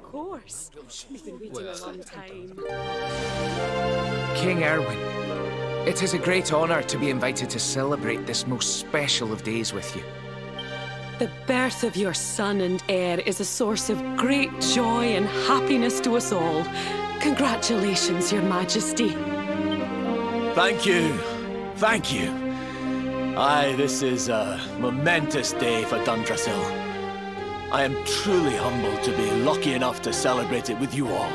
Of course. We've been waiting a long time. King Erwin, it is a great honor to be invited to celebrate this most special of days with you. The birth of your son and heir is a source of great joy and happiness to us all. Congratulations, Your Majesty. Thank you. Thank you. Aye, this is a momentous day for Dundrasil. I am truly humbled to be lucky enough to celebrate it with you all.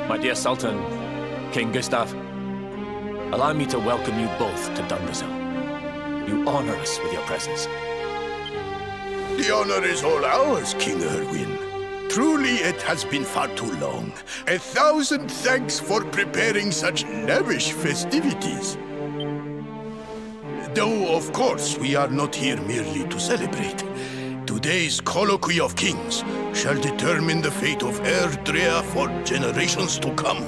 My dear Sultan, King Gustav, allow me to welcome you both to Dundrasil. You honor us with your presence. The honor is all ours, King Erwin. Truly, it has been far too long. 1,000 thanks for preparing such lavish festivities. Though, of course, we are not here merely to celebrate. Today's colloquy of kings shall determine the fate of Erdrea for generations to come.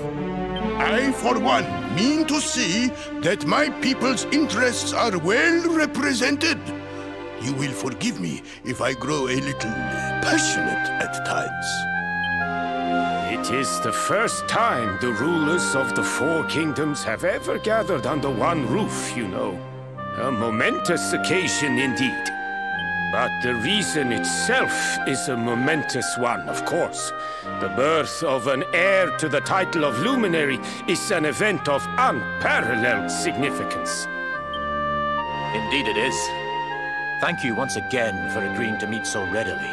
I, for one, mean to see that my people's interests are well represented. You will forgive me if I grow a little passionate at times. It is the first time the rulers of the four kingdoms have ever gathered under one roof, you know. A momentous occasion indeed. But the reason itself is a momentous one, of course. The birth of an heir to the title of luminary is an event of unparalleled significance. Indeed it is. Thank you once again for agreeing to meet so readily.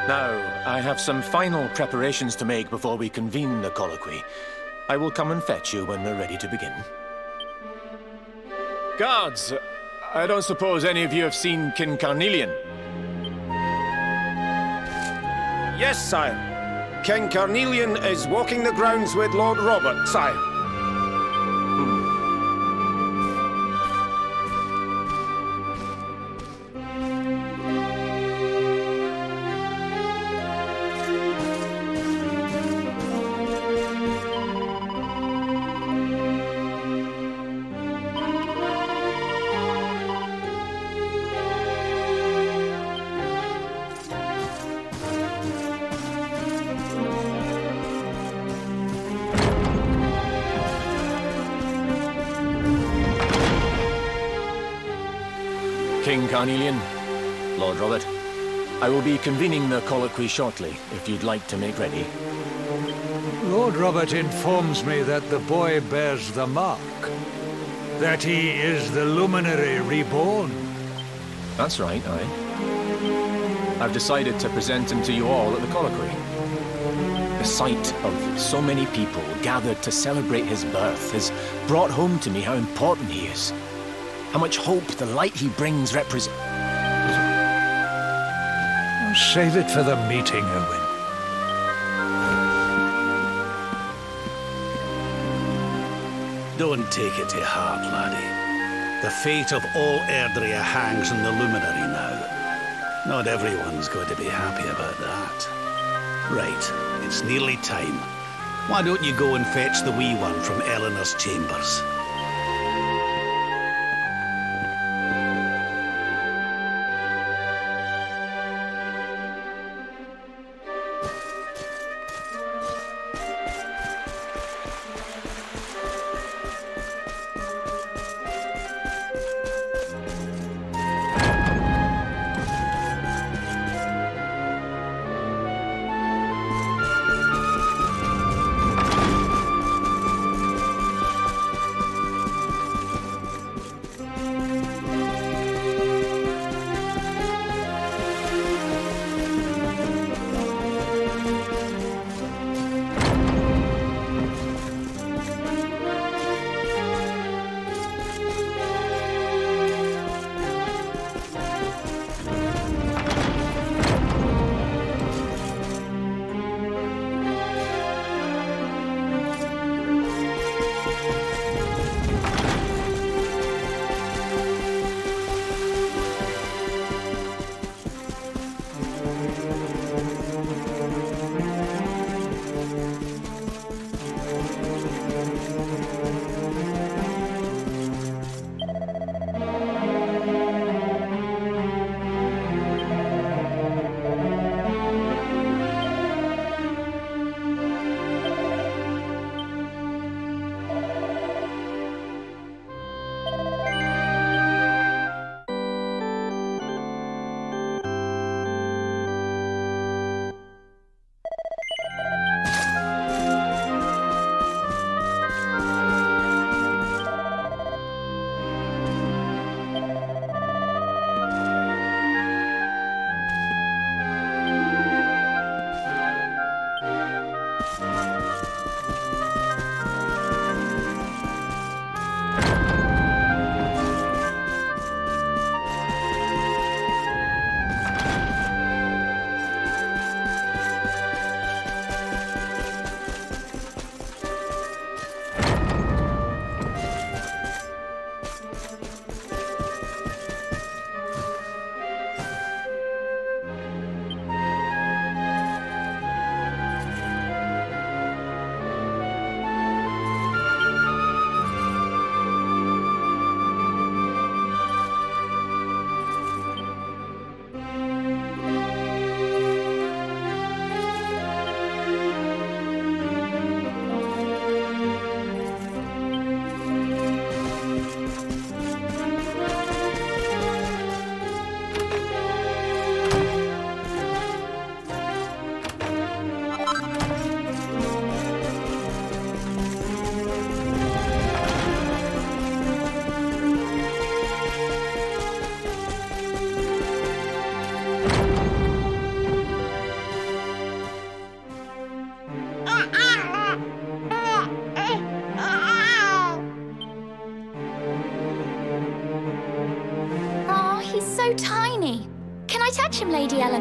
Now, I have some final preparations to make before we convene the colloquy. I will come and fetch you when we're ready to begin. Guards, I don't suppose any of you have seen King Carnelian? Yes, sire. King Carnelian is walking the grounds with Lord Robert, sire. King Carnelian, Lord Robert, I will be convening the colloquy shortly, if you'd like to make ready. Lord Robert informs me that the boy bears the mark. That he is the luminary reborn. That's right, aye. I've decided to present him to you all at the colloquy. The sight of so many people gathered to celebrate his birth has brought home to me how important he is. How much hope the light he brings represents. Save it for the meeting, Erwin. Don't take it to heart, laddie. The fate of all Erdrea hangs on the luminary now. Not everyone's going to be happy about that. Right, it's nearly time. Why don't you go and fetch the wee one from Eleanor's chambers?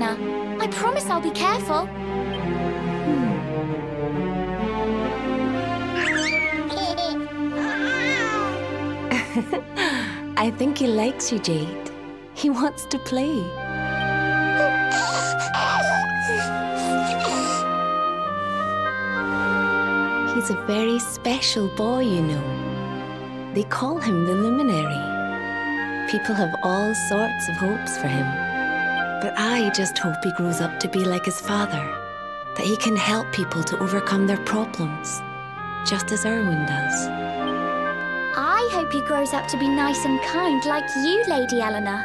Helena. I promise I'll be careful. I think he likes you, Jade. He wants to play. He's a very special boy, you know. They call him the Luminary. People have all sorts of hopes for him. But I just hope he grows up to be like his father. That he can help people to overcome their problems, just as Erwin does. I hope he grows up to be nice and kind like you, Lady Eleanor.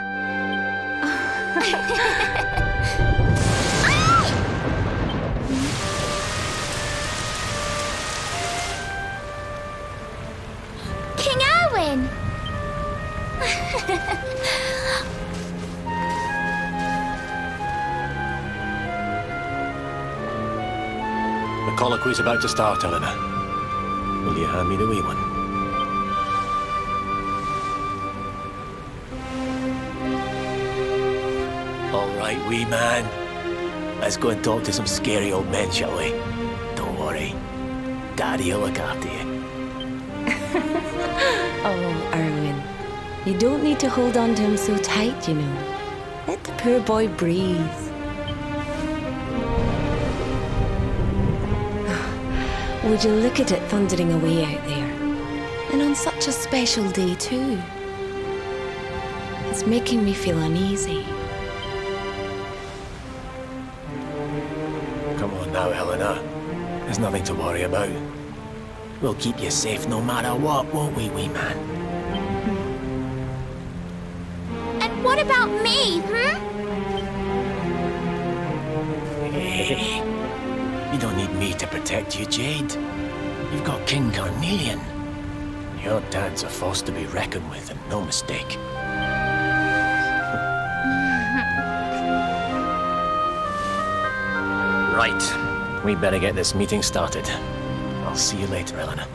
King Erwin! The colloquy's about to start, Eleanor. Will you hand me the wee one? All right, wee man. Let's go and talk to some scary old men, shall we? Don't worry. Daddy'll look after you. Oh, Erwin. You don't need to hold on to him so tight, you know. Let the poor boy breathe. Would you look at it thundering away out there? And on such a special day, too. It's making me feel uneasy. Come on now, Eleanor. There's nothing to worry about. We'll keep you safe no matter what, won't we, wee man? And what about me, Hey, you don't need me to protect you, Jade. You've got King Carnelian. Your dad's a force to be reckoned with, and no mistake. Right. We better get this meeting started. I'll see you later, Eleanor.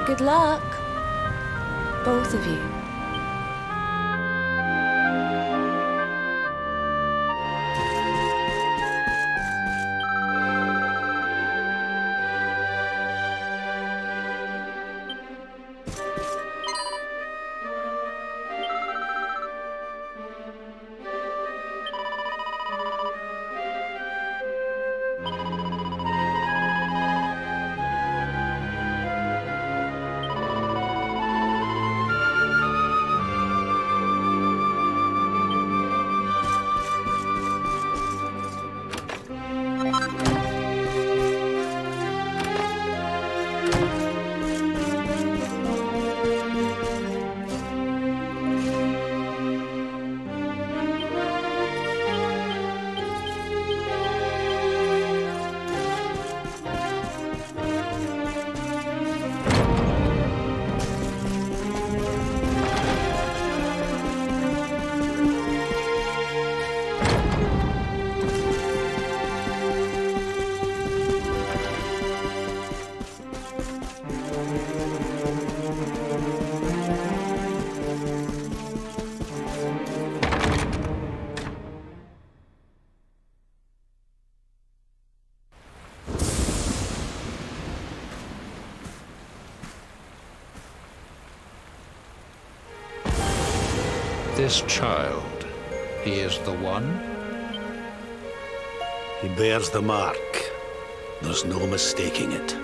Good luck, both of you. This child, he is the one? He bears the mark. There's no mistaking it.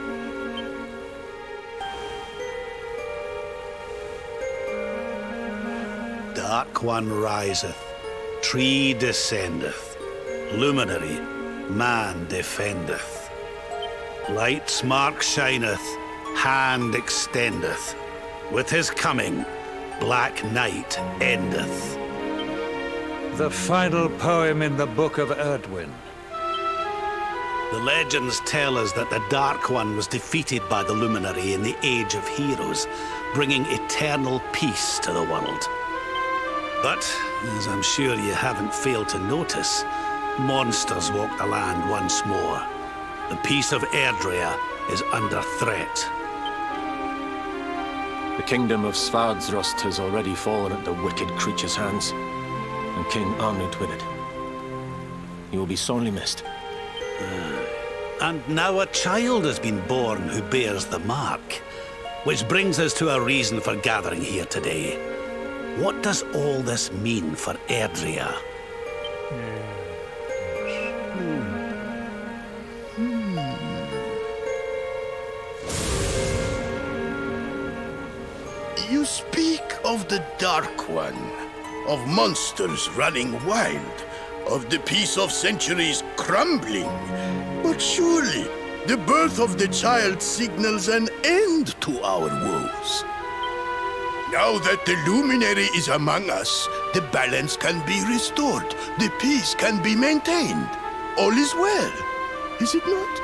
Dark One riseth, tree descendeth, luminary, man defendeth. Light's mark shineth, hand extendeth. With his coming, black night endeth. The final poem in the Book of Erdwin. The legends tell us that the Dark One was defeated by the Luminary in the Age of Heroes, bringing eternal peace to the world. But, as I'm sure you haven't failed to notice, monsters walk the land once more. The peace of Erdrea is under threat. The kingdom of Svardsrust has already fallen at the wicked creature's hands, and King Arnund with it. He will be sorely missed. And now a child has been born who bears the mark. Which brings us to our reason for gathering here today. What does all this mean for Erdrea? You speak of the Dark One, of monsters running wild, of the peace of centuries crumbling. But surely, the birth of the child signals an end to our woes. Now that the luminary is among us, the balance can be restored, the peace can be maintained. All is well, is it not?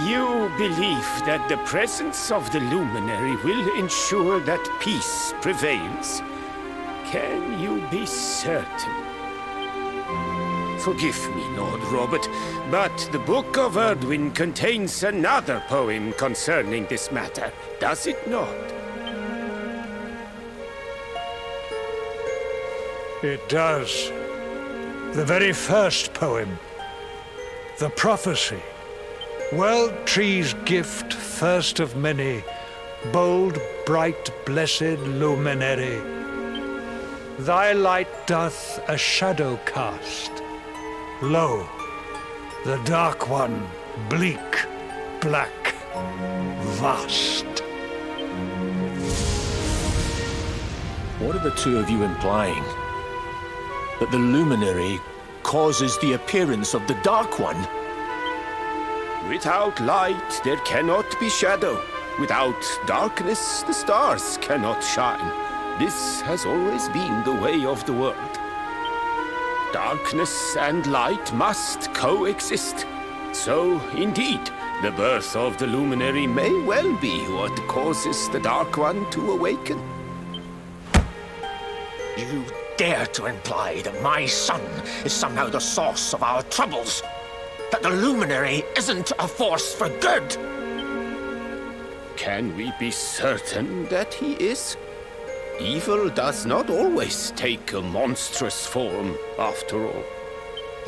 You believe that the presence of the luminary will ensure that peace prevails? Can you be certain? Forgive me, Lord Robert, but the Book of Erdwin contains another poem concerning this matter, does it not? It does. The very first poem. The prophecy. World tree's gift, first of many, bold, bright, blessed luminary. Thy light doth a shadow cast. Lo, the Dark One, bleak, black, vast. What are the two of you implying? That the luminary causes the appearance of the Dark One? Without light, there cannot be shadow. Without darkness, the stars cannot shine. This has always been the way of the world. Darkness and light must coexist. So, indeed, the birth of the luminary may well be what causes the Dark One to awaken. You dare to imply that my son is somehow the source of our troubles? That the luminary isn't a force for good? Can we be certain that he is? Evil does not always take a monstrous form, after all.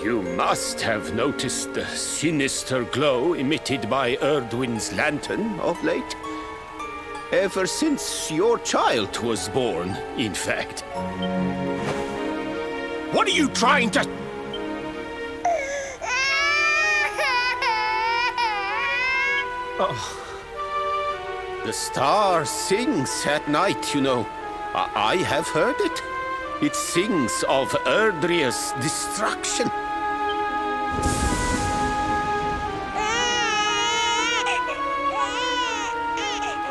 You must have noticed the sinister glow emitted by Erdwin's lantern of late. Ever since your child was born, in fact. What are you trying to... Oh. The star sings at night, you know. I have heard it. It sings of Erdrea's destruction.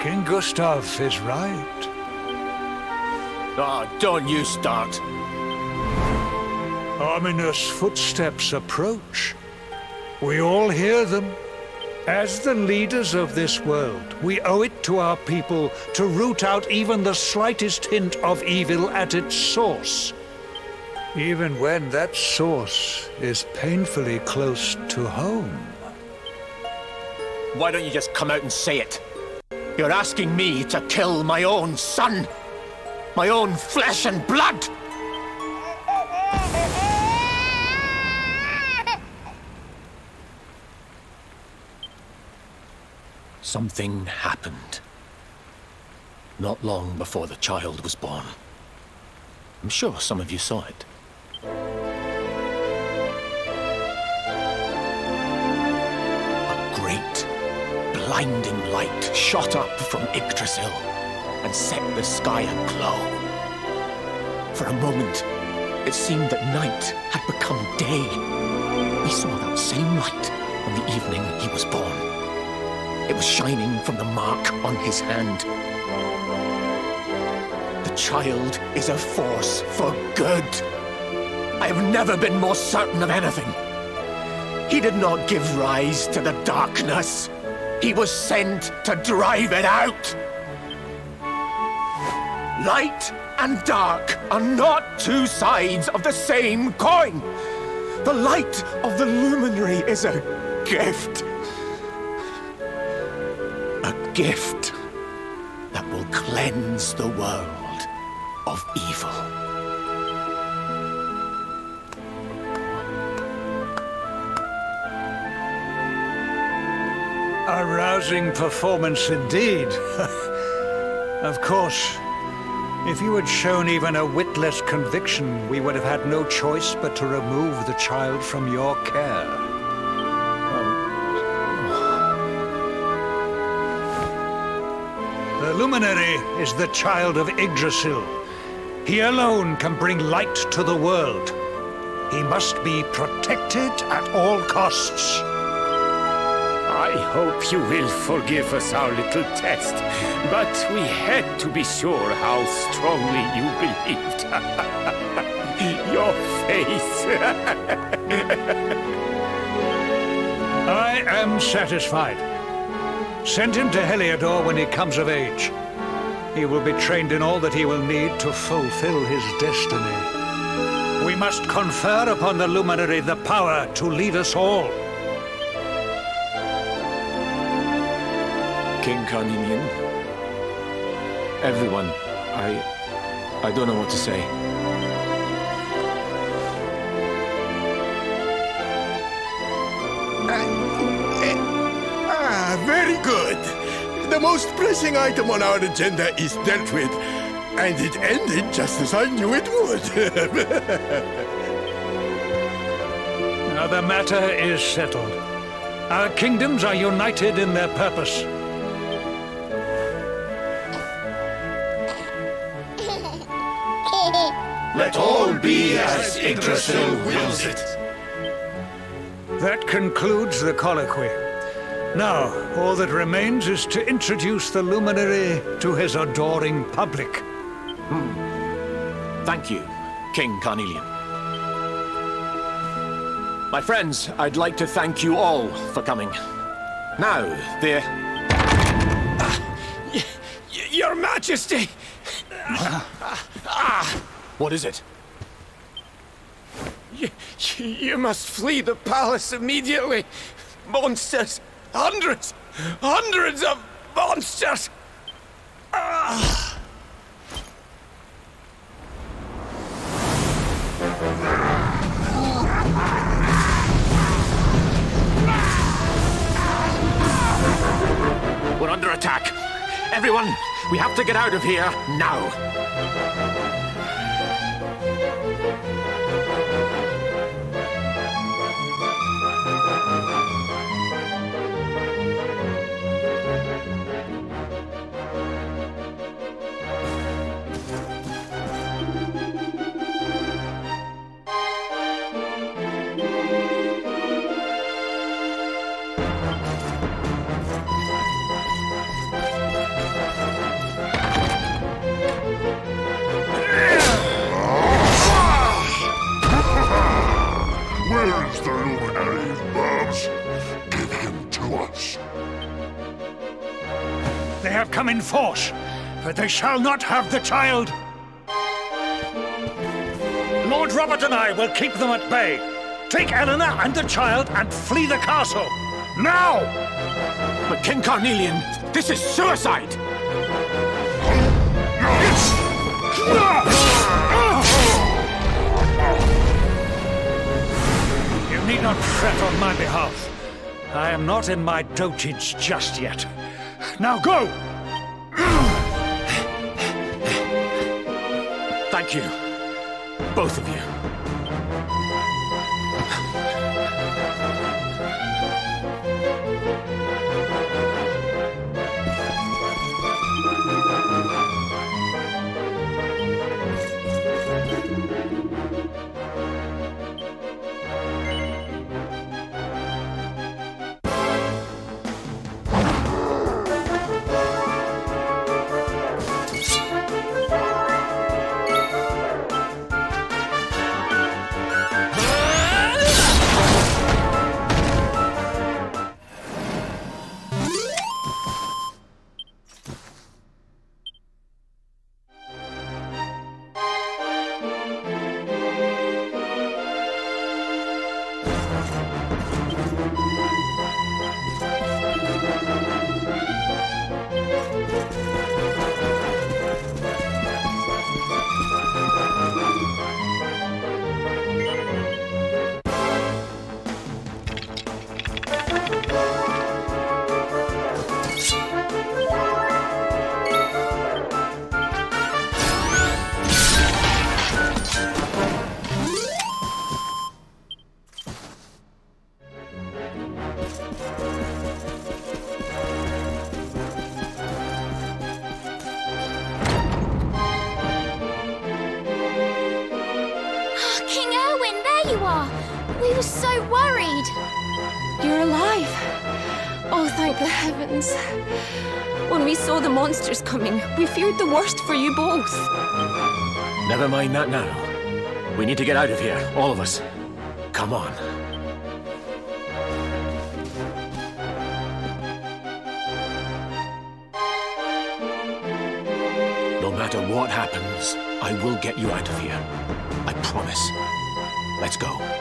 King Gustav is right. Oh, don't you start. Ominous footsteps approach. We all hear them. As the leaders of this world, we owe it to our people to root out even the slightest hint of evil at its source. Even when that source is painfully close to home. Why don't you just come out and say it? You're asking me to kill my own son. My own flesh and blood. Something happened. Not long before the child was born. I'm sure some of you saw it. A great, blinding light shot up from Yggdrasil and set the sky aglow. For a moment, it seemed that night had become day. We saw that same light on the evening he was born. It was shining from the mark on his hand. The child is a force for good. I have never been more certain of anything. He did not give rise to the darkness. He was sent to drive it out. Light and dark are not two sides of the same coin. The light of the luminary is a gift. A gift that will cleanse the world of evil. A rousing performance indeed. Of course, if you had shown even a whit less conviction, we would have had no choice but to remove the child from your care. The luminary is the child of Yggdrasil. He alone can bring light to the world. He must be protected at all costs. I hope you will forgive us our little test, but we had to be sure how strongly you believed. Your face. I am satisfied. Send him to Heliodor when he comes of age. He will be trained in all that he will need to fulfill his destiny. We must confer upon the luminary the power to lead us all. King Carnelian, everyone, I don't know what to say. Very good. The most pressing item on our agenda is dealt with, and it ended just as I knew it would. Now the matter is settled. Our kingdoms are united in their purpose. Let all be as Yggdrasil wills it. That concludes the colloquy. Now, all that remains is to introduce the luminary to his adoring public. Thank you, King Carnelian. My friends, I'd like to thank you all for coming. Now, Your Majesty! what is it? You must flee the palace immediately. Monsters! Hundreds of monsters! We're under attack. Everyone, we have to get out of here now. Where is the luminary, Babs? Give him to us. They have come in force, but they shall not have the child. Lord Robert and I will keep them at bay. Take Eleanor and the child and flee the castle. Now! But King Carnelian, this is suicide! You need not fret on my behalf. I am not in my dotage just yet. Now go! Thank you, both of you. was so worried. You're alive. Oh, thank the heavens. When we saw the monsters coming, we feared the worst for you both. Never mind that now. We need to get out of here, all of us. Come on. No matter what happens, I will get you out of here. I promise. Let's go.